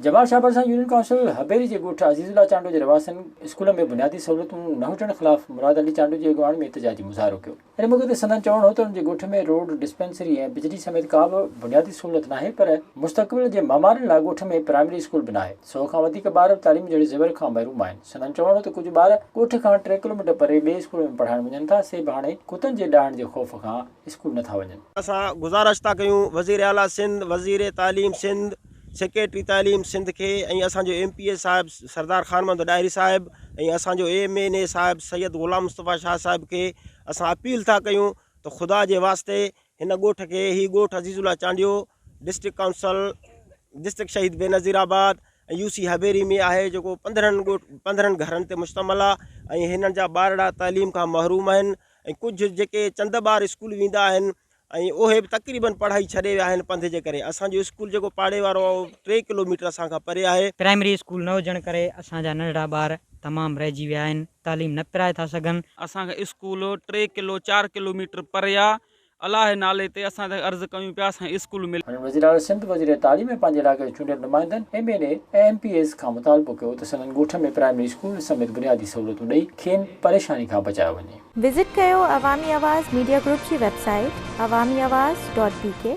जमाल शाहबाद सां union council हबेरी जे ॻोठ अज़ीज़ुल्ला चांडो जे रवासन school में बुनियादी सहूलियतूं न हुजण ख़िलाफ़ मुराद अली चांडो जी अॻुवाणी में एहतजाजी मुज़ाहिरो कयो। इन मौक़े ते संदन चवणु हो त उनजे ॻोठ में रोड, डिस्पेंसरी ऐं बिजली समेत का बि बुनियादी सहूलियत नाहे, पर मुस्तक़बिल जे ममारनि लाइ ॻोठ में प्राइमरी स्कूल बि नाहे। 100 खां वधीक ॿार तालीम जहिड़े ज़ेवर खां महरूम आहिनि। संदन चवणु हो त कुझु ॿार ॻोठ खां 3 किलोमीटर परे ॿिए स्कूल में पढ़णु वञनि था, से बि हाणे कुतनि जे ॾाहण जे ख़ौफ़ खां स्कूल नथा वञनि। असां गुज़ारिश था कयूं वज़ीर आला सिंध, वज़ीर तालीम सिंध, सेक्रेटरी तालीम सिंध के ऐं असांजो MPA साहिब सरदार ख़ान मोहम्मद डायरी साहिब ऐं असांजो AMNA साहिब सैयद ग़ुलाम मुस्तफ़ा शाह साहिब के असां अपील था कयूं त ख़ुदा जे वास्ते हिन ॻोठ खे, ही ॻोठ अज़ीज़ुल्ला चांडियो डिस्ट्रिक्ट काउंसिल डिस्ट्रिक्ट शहीद बेनज़ीराबाद ऐं UC हबेरी में आहे, जेको 15 घरनि ते मुश्तमिल आहे ऐं हिननि जा ॿारड़ा तालीम खां महरूम आहिनि ऐं कुझु जेके चंद ॿार स्कूल वेंदा आहिनि ऐं उहे बि तक़रीबन पढ़ाई छॾे विया आहिनि पंध जे करे। असांजो स्कूल जेको पाड़े वारो 3 किलोमीटर असांखां परे आहे। प्राइमरी स्कूल न हुजण करे असांजा नंढड़ा ॿार तमामु रहिजी विया आहिनि, तालीम न पिराए था सघनि। असांखे स्कूल 4 किलोमीटर परे आहे। अलाह नाले ते असां अर्ज़ु कयूं पिया असांखे स्कूल मिले। वज़ीर आला सिंध वज़ीर तालीम में पंहिंजे इलाइक़े जे चूंडियल नुमाइंदनि MNA ऐं MPS खां मुतालबो कयो त संदन ॻोठ में प्राइमरी स्कूल समेत बुनियादी सहूलियतूं ॾेई खेनि परेशानी खां बचायो वञे। विज़िट कयो अवामी आवाज़ मीडिया ग्रुप जी वेबसाइट awamiawaz.pk